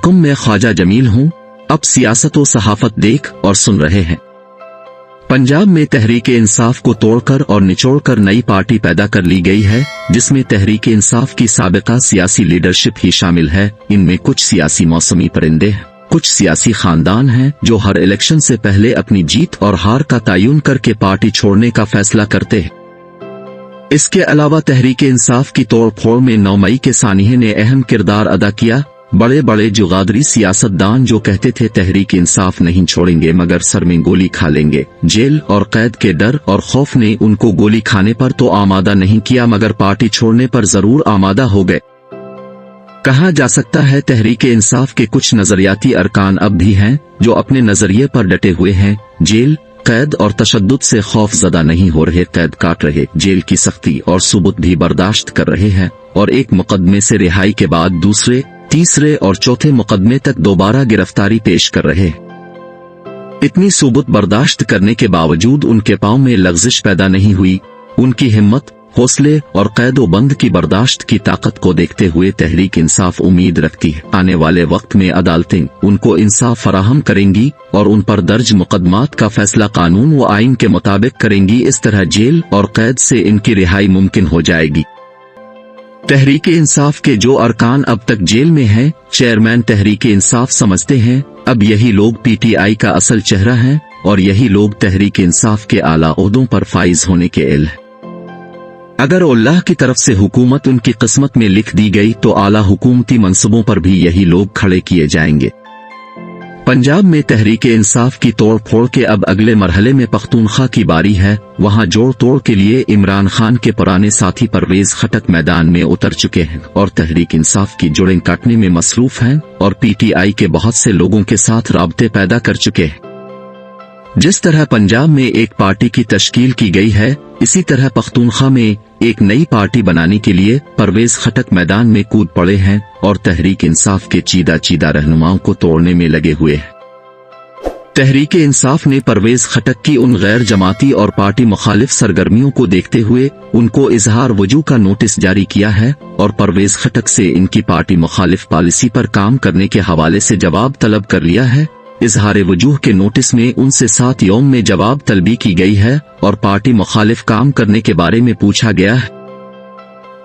अलैकुम, मैं ख्वाजा जमील हूँ। अब सियासत व सहाफत देख और सुन रहे हैं। पंजाब में तहरीक इंसाफ को तोड़कर और निचोड़कर नई पार्टी पैदा कर ली गई है, जिसमें तहरीक इंसाफ की साबिका सियासी लीडरशिप ही शामिल है। इनमें कुछ सियासी मौसमी परिंदे हैं, कुछ सियासी खानदान हैं जो हर इलेक्शन से पहले अपनी जीत और हार का तयन करके पार्टी छोड़ने का फैसला करते हैं। इसके अलावा तहरीक इंसाफ की तोड़ फोड़ में 9 मई के सानिये ने अहम किरदार अदा किया। बड़े बड़े जुगादरी सियासतदान जो कहते थे तहरीक इंसाफ नहीं छोड़ेंगे मगर सर में गोली खा लेंगे, जेल और कैद के डर और खौफ ने उनको गोली खाने पर तो आमादा नहीं किया मगर पार्टी छोड़ने पर जरूर आमादा हो गए। कहा जा सकता है तहरीक इंसाफ के कुछ नजरियाती अरकान अब भी हैं जो अपने नजरिए पर डटे हुए हैं। जेल, कैद और तशद्दुद से खौफ ज़दा नहीं हो रहे, कैद काट रहे, जेल की सख्ती और सुबुत भी बर्दाश्त कर रहे हैं और एक मुकदमे से रिहाई के बाद दूसरे, तीसरे और चौथे मुकदमे तक दोबारा गिरफ्तारी पेश कर रहे। इतनी सुबुत बर्दाश्त करने के बावजूद उनके पांव में लग़ज़िश पैदा नहीं हुई। उनकी हिम्मत, हौसले और कैदो बंद की बर्दाश्त की ताकत को देखते हुए तहरीक इंसाफ उम्मीद रखती है आने वाले वक्त में अदालतें उनको इंसाफ फराहम करेंगी और उन पर दर्ज मुकदमात का फैसला कानून व आइन के मुताबिक करेंगी। इस तरह जेल और कैद से इनकी रिहाई मुमकिन हो जाएगी। तहरीक इंसाफ के जो अरकान अब तक जेल में हैं, चेयरमैन तहरीक इंसाफ समझते हैं अब यही लोग पीटीआई का असल चेहरा हैं और यही लोग तहरीक इंसाफ के आला ओहदों पर फाइज होने के एल हैं। अगर अल्लाह की तरफ से हुकूमत उनकी किस्मत में लिख दी गई तो आला हुकूमती मंसबों पर भी यही लोग खड़े किए जाएंगे। पंजाब में तहरीक इंसाफ की तोड़ फोड़ के अब अगले मरहले में पख्तूनख्वा की बारी है। वहां जोड़ तोड़ के लिए इमरान खान के पुराने साथी परवेज खटक मैदान में उतर चुके हैं और तहरीक इंसाफ की जुड़ें काटने में मसरूफ हैं और पीटीआई के बहुत से लोगों के साथ राब्ते पैदा कर चुके हैं। जिस तरह पंजाब में एक पार्टी की तश्कील की गई है, इसी तरह पख्तूनख्वा में एक नई पार्टी बनाने के लिए परवेज खटक मैदान में कूद पड़े हैं और तहरीक इंसाफ के चीदा रहनुमाओं को तोड़ने में लगे हुए हैं। तहरीक इंसाफ ने परवेज खटक की उन गैर जमाती और पार्टी मुखालिफ सरगर्मियों को देखते हुए उनको इजहार वजू का नोटिस जारी किया है और परवेज खटक से इनकी पार्टी मुखालिफ पॉलिसी पर काम करने के हवाले से जवाब तलब कर लिया है। इजहार वजूह के नोटिस में उनसे 7 यौम में जवाब तलबी की गई है और पार्टी मुखालिफ काम करने के बारे में पूछा गया है।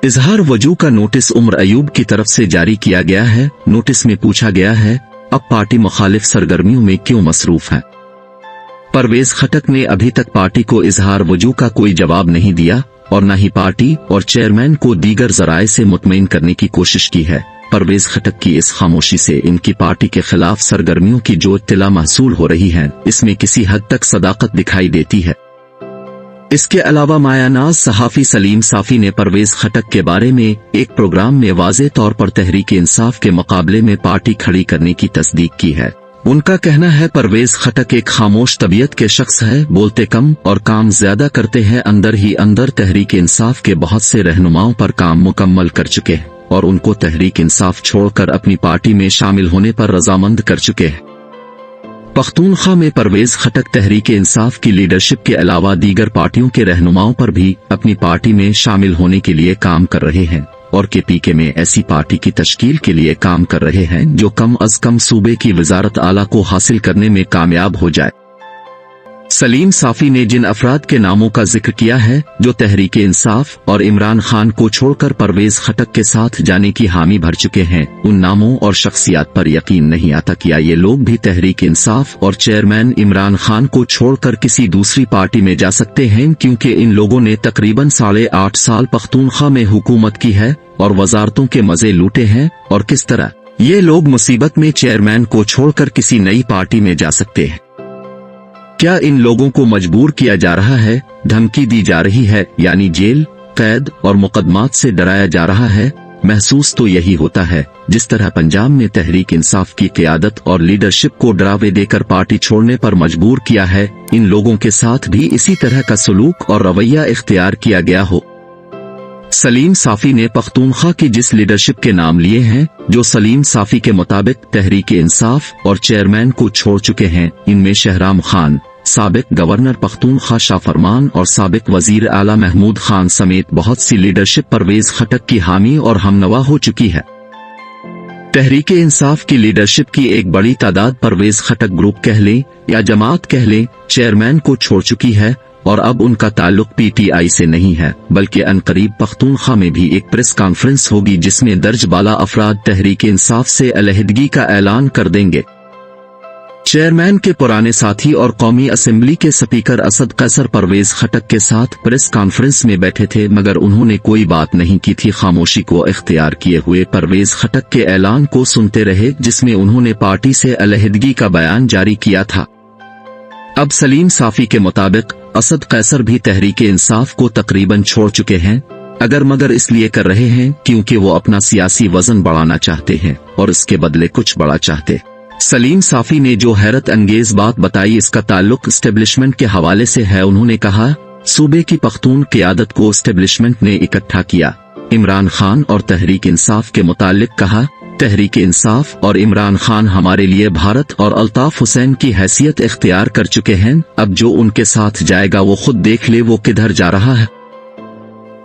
इजहार वजूह का नोटिस उमर अयूब की तरफ से जारी किया गया है। नोटिस में पूछा गया है अब पार्टी मुखालिफ सरगर्मियों में क्यों मसरूफ है। परवेज खटक ने अभी तक पार्टी को इजहार वजूह का कोई जवाब नहीं दिया और न ही पार्टी और चेयरमैन को दीगर जराए से मुतमईन करने की कोशिश की है। परवेज खटक की इस खामोशी से इनकी पार्टी के खिलाफ सरगर्मियों की जो इत्तला महसूल हो रही है, इसमें किसी हद तक सदाकत दिखाई देती है। इसके अलावा मायानाज सहाफी सलीम साफी ने परवेज खटक के बारे में एक प्रोग्राम में वाज़े तौर पर तहरीक इंसाफ के मुकाबले में पार्टी खड़ी करने की तस्दीक की है। उनका कहना है परवेज खटक एक खामोश तबीयत के शख्स है, बोलते कम और काम ज्यादा करते हैं। अंदर ही अंदर तहरीक इंसाफ के बहुत से रहनुमाओं पर काम मुकम्मल कर चुके हैं और उनको तहरीक इंसाफ छोड़कर अपनी पार्टी में शामिल होने पर रजामंद कर चुके हैं। पख्तूनख्वा में परवेज खटक तहरीक इंसाफ की लीडरशिप के अलावा दीगर पार्टियों के रहनुमाओं पर भी अपनी पार्टी में शामिल होने के लिए काम कर रहे हैं और केपीके में ऐसी पार्टी की तश्कील के लिए काम कर रहे हैं जो कम अज कम सूबे की वजारत आला को हासिल करने में कामयाब हो जाए। सलीम साफी ने जिन अफराद के नामों का जिक्र किया है जो तहरीक इंसाफ और इमरान खान को छोड़कर परवेज खटक के साथ जाने की हामी भर चुके हैं, उन नामों और शख्सियात पर यकीन नहीं आता क्या ये लोग भी तहरीक इंसाफ और चेयरमैन इमरान खान को छोड़कर किसी दूसरी पार्टी में जा सकते हैं, क्योंकि इन लोगों ने तकरीबन 8.5 साल पख्तूनख्वा में हुकूमत की है और वजारतों के मजे लूटे हैं। और किस तरह ये लोग मुसीबत में चेयरमैन को छोड़कर किसी नई पार्टी में जा सकते हैं। क्या इन लोगों को मजबूर किया जा रहा है, धमकी दी जा रही है, यानी जेल, कैद और मुकदमात से डराया जा रहा है? महसूस तो यही होता है जिस तरह पंजाब में तहरीक इंसाफ की क़यादत और लीडरशिप को डरावे देकर पार्टी छोड़ने पर मजबूर किया है, इन लोगों के साथ भी इसी तरह का सलूक और रवैया इख्तियार किया गया हो। सलीम साफी ने पख्तूनख्वा की जिस लीडरशिप के नाम लिए हैं, जो सलीम साफी के मुताबिक तहरीक इंसाफ और चेयरमैन को छोड़ चुके हैं, इनमें शहराम खान, साबिक गवर्नर पख्तूनख्वा शाह फरमान और साबिक वजीर आला महमूद खान समेत बहुत सी लीडरशिप परवेज खटक की हामी और हमनवा हो चुकी है। तहरीक इंसाफ की लीडरशिप की एक बड़ी तादाद परवेज खटक ग्रुप कह लें या जमात कह लें चेयरमैन को छोड़ चुकी है और अब उनका ताल्लुक पीटीआई से नहीं है, बल्कि अनकरीब पख्तूनख्वा में भी एक प्रेस कॉन्फ्रेंस होगी जिसमें दर्ज बाला अफराद तहरीक इंसाफ से अलहदगी का ऐलान कर देंगे। चेयरमैन के पुराने साथी और कौमी असेंबली के स्पीकर असद कैसर परवेज खटक के साथ प्रेस कॉन्फ्रेंस में बैठे थे, मगर उन्होंने कोई बात नहीं की थी। खामोशी को इख्तियार किए हुए परवेज खटक के ऐलान को सुनते रहे जिसमें उन्होंने पार्टी से अलहदगी का बयान जारी किया था। अब सलीम साफी के मुताबिक असद कैसर भी तहरीक इंसाफ को तकरीबन छोड़ चुके हैं, अगर मगर इसलिए कर रहे हैं क्योंकि वो अपना सियासी वजन बढ़ाना चाहते हैं और इसके बदले कुछ बड़ा चाहते। सलीम साफी ने जो हैरत अंगेज बात बताई इसका ताल्लुक एस्टेब्लिशमेंट के हवाले से है। उन्होंने कहा, सूबे की पख्तून क़ियादत को एस्टेब्लिशमेंट ने इकट्ठा किया। इमरान खान और तहरीक इंसाफ के मुतालिक कहा, तहरीक इंसाफ और इमरान खान हमारे लिए भारत और अल्ताफ हुसैन की हैसियत इख्तियार कर चुके हैं। अब जो उनके साथ जाएगा वो खुद देख ले वो किधर जा रहा है।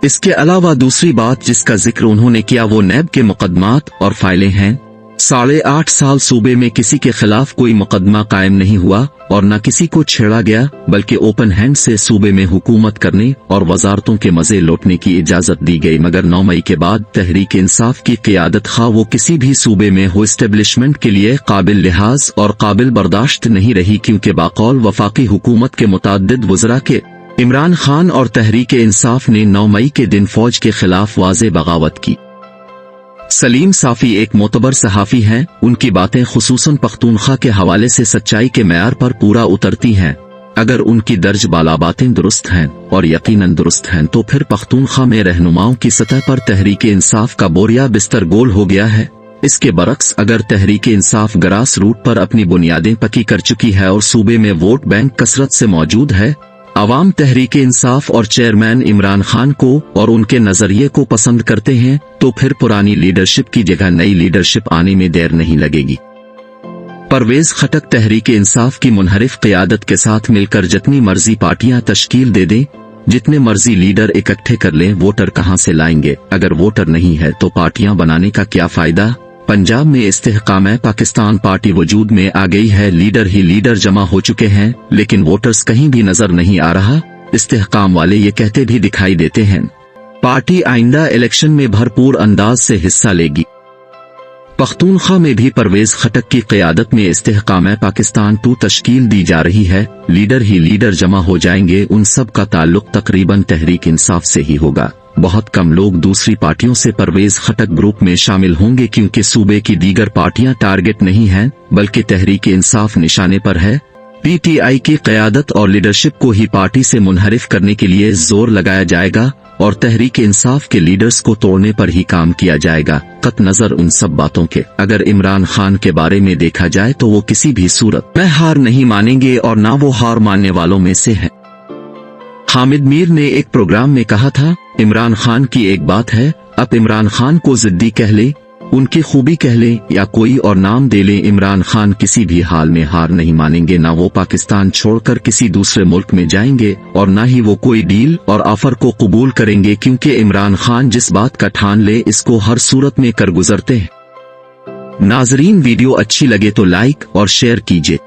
इसके अलावा दूसरी बात जिसका जिक्र उन्होंने किया वो नैब के मुकदमात और फाइलें हैं। 8.5 साल सूबे में किसी के खिलाफ कोई मुकदमा कायम नहीं हुआ और न किसी को छेड़ा गया, बल्कि ओपन हैंड से सूबे में हुकूमत करने और वजारतों के मजे लौटने की इजाजत दी गई। मगर 9 मई के बाद तहरीक इंसाफ की क़ियादत खा वो किसी भी सूबे में हो एस्टेब्लिशमेंट के लिए काबिल लिहाज और काबिल बर्दाश्त नहीं रही, क्योंकि बाकौल वफाकी हुकूमत के मुतअद्दिद वज़रा के इमरान खान और तहरीक इंसाफ ने 9 मई के दिन फौज के खिलाफ वाज़े बगावत की। सलीम साफी एक मोतबर सहाफ़ी हैं, उनकी बातें खुसूसन पख्तूनख्वा के हवाले से सच्चाई के मेयार पर पूरा उतरती हैं। अगर उनकी दर्ज बाला बातें दुरुस्त हैं और यकीनन दुरुस्त हैं तो फिर पख्तूनख्वा में रहनुमाओं की सतह पर तहरीक इंसाफ का बोरिया बिस्तर गोल हो गया है। इसके बरक्स अगर तहरीक इंसाफ ग्रास रूट पर अपनी बुनियादें पक्की कर चुकी है और सूबे में वोट बैंक कसरत से मौजूद है, अवाम तहरीक इंसाफ और चेयरमैन इमरान खान को और उनके नजरिए को पसंद करते हैं, तो फिर पुरानी लीडरशिप की जगह नई लीडरशिप आने में देर नहीं लगेगी। परवेज खटक तहरीक इंसाफ की मुनहरिफ क़ियादत के साथ मिलकर जितनी मर्जी पार्टियां तश्कील दे दें, जितने मर्जी लीडर इकट्ठे कर लें, वोटर कहां से लाएंगे? अगर वोटर नहीं है तो पार्टियां बनाने का क्या फायदा? पंजाब में इस्तेहकाम पाकिस्तान पार्टी वजूद में आ गई है, लीडर ही लीडर जमा हो चुके हैं, लेकिन वोटर्स कहीं भी नजर नहीं आ रहा। इस्तेहकाम वाले ये कहते भी दिखाई देते हैं पार्टी आइंदा इलेक्शन में भरपूर अंदाज से हिस्सा लेगी। पख्तूनख्वा में भी परवेज खटक की क़ियादत में इस्तेहकाम पाकिस्तान 2 तश्कील दी जा रही है। लीडर ही लीडर जमा हो जाएंगे, उन सब का ताल्लुक तकरीबन तहरीक इंसाफ से ही होगा। बहुत कम लोग दूसरी पार्टियों से परवेज खटक ग्रुप में शामिल होंगे, क्योंकि सूबे की दीगर पार्टियां टारगेट नहीं हैं, बल्कि तहरीक इंसाफ निशाने पर है। पीटीआई की क़यादत और लीडरशिप को ही पार्टी से मुनहरिफ करने के लिए जोर लगाया जाएगा और तहरीक इंसाफ के लीडर्स को तोड़ने पर ही काम किया जाएगा। कत नजर उन सब बातों के अगर इमरान खान के बारे में देखा जाए तो वो किसी भी सूरत में हार नहीं मानेंगे और ना वो हार मानने वालों में से है। हामिद मीर ने एक प्रोग्राम में कहा था, इमरान खान की एक बात है, अब इमरान खान को जिद्दी कह ले, उनकी खूबी कह ले या कोई और नाम दे ले, इमरान खान किसी भी हाल में हार नहीं मानेंगे। ना वो पाकिस्तान छोड़कर किसी दूसरे मुल्क में जाएंगे और ना ही वो कोई डील और ऑफर को कबूल करेंगे, क्योंकि इमरान खान जिस बात का ठान ले इसको हर सूरत में कर गुजरते हैं। नाजरीन, वीडियो अच्छी लगे तो लाइक और शेयर कीजिए।